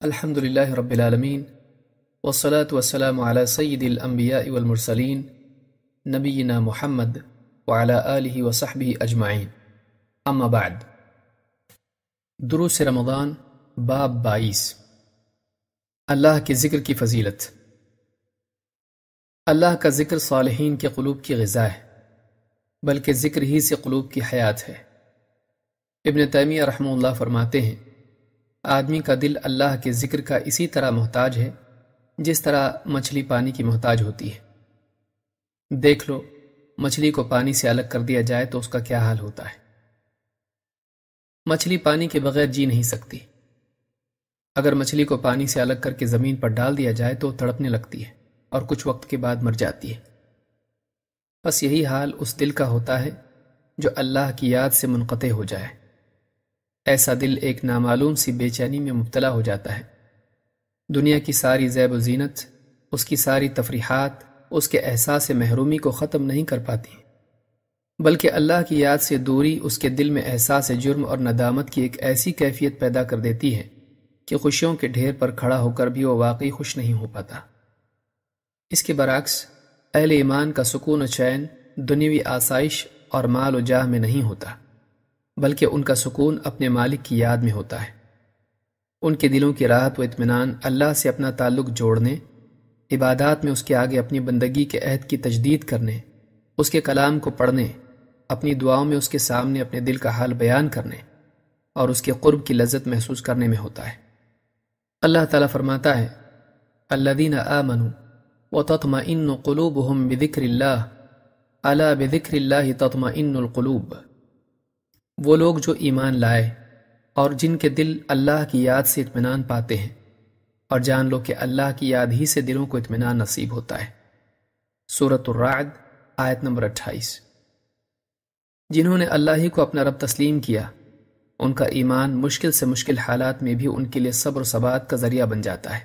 الحمد لله رب العالمين والصلاة والسلام على سيد الأنبياء والمرسلين نبينا محمد وعلى آله وصحبه أجمعين اما بعد دروس رمضان باب 22 اللہ کے ذکر کی فضیلت۔ اللہ کا ذکر صالحین کے قلوب کی غذا ہے، بلکہ ذکر ہی سے قلوب کی حیات ہے۔ ابن تیمیہ رحمہ اللہ فرماتے ہیں، آدمی کا دل اللہ کے ذکر کا اسی طرح محتاج ہے جس طرح مچھلی پانی کی محتاج ہوتی ہے۔ دیکھ لو، مچھلی کو پانی سے الگ کر دیا جائے تو اس کا کیا حال ہوتا ہے۔ مچھلی پانی کے بغیر جی نہیں سکتی۔ اگر مچھلی کو پانی سے الگ کر کے زمین پر ڈال دیا جائے تو تڑپنے لگتی ہے اور کچھ وقت کے بعد مر جاتی ہے۔ بس یہی حال اس دل کا ہوتا ہے جو اللہ کی یاد سے منقطع ہو جائے۔ ایسا دل ایک نامعلوم سی بے چینی میں مبتلا ہو جاتا ہے۔ دنیا کی ساری زیب و زینت، اس کی ساری تفریحات اس کے احساس محرومی کو ختم نہیں کر پاتی، بلکہ اللہ کی یاد سے دوری اس کے دل میں احساس جرم اور ندامت کی ایک ایسی کیفیت پیدا کر دیتی ہے کہ خوشیوں کے ڈھیر پر کھڑا ہو کر بھی وہ واقعی خوش نہیں ہو پاتا۔ اس کے برعکس اہل ایمان کا سکون و چین دنیوی آسائش اور مال و جاہ میں نہیں ہوتا، بلکہ ان کا سکون اپنے مالک کی یاد میں ہوتا ہے۔ ان کے دلوں کی راحت و اطمینان اللہ سے اپنا تعلق جوڑنے، عبادات میں اس کے آگے اپنی بندگی کے عہد کی تجدید کرنے، اس کے کلام کو پڑھنے، اپنی دعاؤں میں اس کے سامنے اپنے دل کا حال بیان کرنے اور اس کے قرب کی لذت محسوس کرنے میں ہوتا ہے۔ اللہ تعالیٰ فرماتا ہے، الذین آمنوا وتطمئن قلوبهم بذکر اللہ الا بذکر اللہ تطمئن القلوب۔ وہ لوگ جو ایمان لائے اور جن کے دل اللہ کی یاد سے اطمینان پاتے ہیں، اور جان لو کہ اللہ کی یاد ہی سے دلوں کو اطمینان نصیب ہوتا ہے۔ سورۃ الرعد آیت نمبر 28۔ جنہوں نے اللہ ہی کو اپنا رب تسلیم کیا، ان کا ایمان مشکل سے مشکل حالات میں بھی ان کے لیے صبر و ثبات کا ذریعہ بن جاتا ہے۔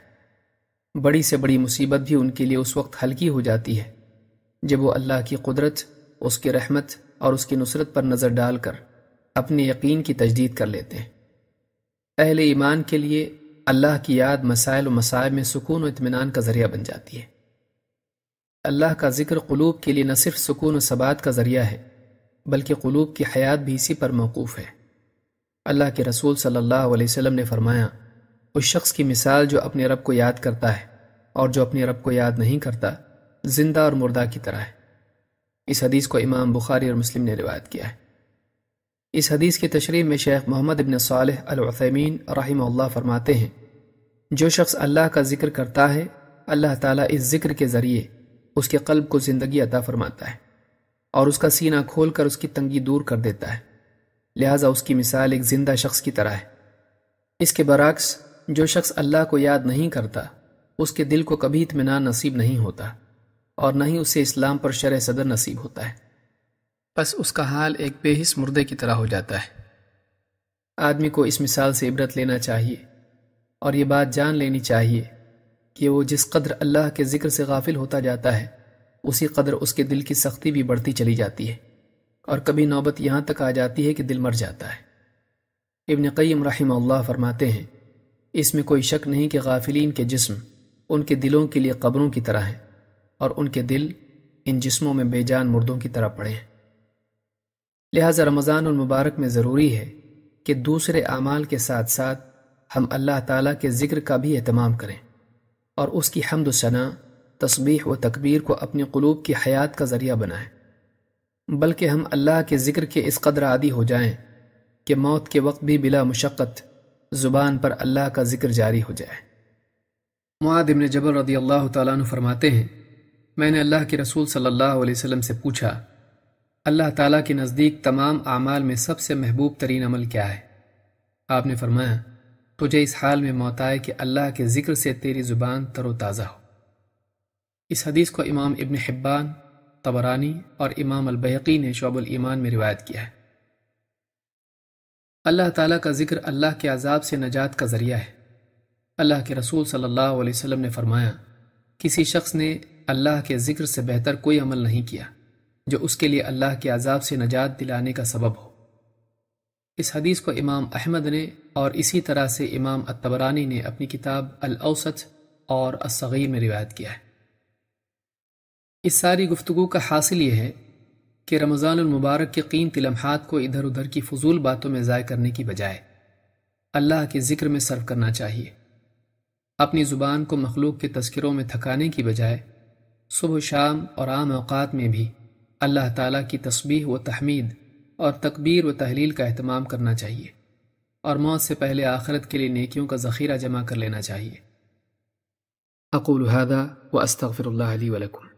بڑی سے بڑی مصیبت بھی ان کے لیے اس وقت ہلکی ہو جاتی ہے جب وہ اللہ کی قدرت، اس کی رحمت اور اس کی نصرت پر نظر ڈال کر اپنے یقین کی تجدید کر لیتے ہیں۔ اہل ایمان کے لیے اللہ کی یاد مسائل و مصائب میں سکون و اطمینان کا ذریعہ بن جاتی ہے۔ اللہ کا ذکر قلوب کے لیے نہ صرف سکون و ثبات کا ذریعہ ہے، بلکہ قلوب کی حیات بھی اسی پر موقوف ہے۔ اللہ کے رسول صلی اللہ علیہ وسلم نے فرمایا، اس شخص کی مثال جو اپنے رب کو یاد کرتا ہے اور جو اپنے رب کو یاد نہیں کرتا، زندہ اور مردہ کی طرح ہے۔ اس حدیث کو امام بخاری اور مسلم نے روایت کیا ہے۔ اس حدیث کی تشریح میں شیخ محمد بن صالح العثیمین رحمہ اللہ فرماتے ہیں، جو شخص اللہ کا ذکر کرتا ہے، اللہ تعالیٰ اس ذکر کے ذریعے اس کے قلب کو زندگی عطا فرماتا ہے اور اس کا سینہ کھول کر اس کی تنگی دور کر دیتا ہے، لہٰذا اس کی مثال ایک زندہ شخص کی طرح ہے۔ اس کے برعکس جو شخص اللہ کو یاد نہیں کرتا، اس کے دل کو کبھی اطمینان نصیب نہیں ہوتا اور نہ ہی اسے اسلام پر شرح صدر نصیب ہوتا ہے، بس اس کا حال ایک بے حس مردے کی طرح ہو جاتا ہے۔ آدمی کو اس مثال سے عبرت لینا چاہیے اور یہ بات جان لینی چاہیے کہ وہ جس قدر اللہ کے ذکر سے غافل ہوتا جاتا ہے، اسی قدر اس کے دل کی سختی بھی بڑھتی چلی جاتی ہے اور کبھی نوبت یہاں تک آ جاتی ہے کہ دل مر جاتا ہے۔ ابن قیم رحمہ اللہ فرماتے ہیں، اس میں کوئی شک نہیں کہ غافلین کے جسم ان کے دلوں کے لیے قبروں کی طرح ہیں اور ان کے دل ان جسموں میں بے جان مردوں کی طرح پڑے ہیں۔ لہٰذا رمضان المبارک میں ضروری ہے کہ دوسرے اعمال کے ساتھ ساتھ ہم اللہ تعالیٰ کے ذکر کا بھی اہتمام کریں اور اس کی حمد و ثنا، تسبیح و تکبیر کو اپنی قلوب کی حیات کا ذریعہ بنائیں، بلکہ ہم اللہ کے ذکر کے اس قدر عادی ہو جائیں کہ موت کے وقت بھی بلا مشقت زبان پر اللہ کا ذکر جاری ہو جائے۔ معاذ بن جبل رضی اللہ تعالیٰ عنہ فرماتے ہیں، میں نے اللہ کے رسول صلی اللہ علیہ وسلم سے پوچھا، اللہ تعالیٰ کے نزدیک تمام اعمال میں سب سے محبوب ترین عمل کیا ہے؟ آپ نے فرمایا، تجھے اس حال میں موت آئے کہ اللہ کے ذکر سے تیری زبان تر و تازہ ہو۔ اس حدیث کو امام ابن حبان، طبرانی اور امام البیہقی نے شعب الایمان میں روایت کیا ہے۔ اللہ تعالیٰ کا ذکر اللہ کے عذاب سے نجات کا ذریعہ ہے۔ اللہ کے رسول صلی اللہ علیہ وسلم نے فرمایا، کسی شخص نے اللہ کے ذکر سے بہتر کوئی عمل نہیں کیا جو اس کے لیے اللہ کے عذاب سے نجات دلانے کا سبب ہو۔ اس حدیث کو امام احمد نے اور اسی طرح سے امام الطبرانی نے اپنی کتاب الاوسط اور الصغیر میں روایت کیا ہے۔ اس ساری گفتگو کا حاصل یہ ہے کہ رمضان المبارک کے قیمتی لمحات کو ادھر ادھر کی فضول باتوں میں ضائع کرنے کی بجائے اللہ کے ذکر میں صرف کرنا چاہیے۔ اپنی زبان کو مخلوق کے تذکروں میں تھکانے کی بجائے صبح و شام اور عام اوقات میں بھی اللہ تعالیٰ کی تسبیح و تحمید اور تکبیر و تحلیل کا اہتمام کرنا چاہیے، اور موت سے پہلے آخرت کے لیے نیکیوں کا ذخیرہ جمع کر لینا چاہیے۔ اقول هذا واستغفر الله لي ولكم۔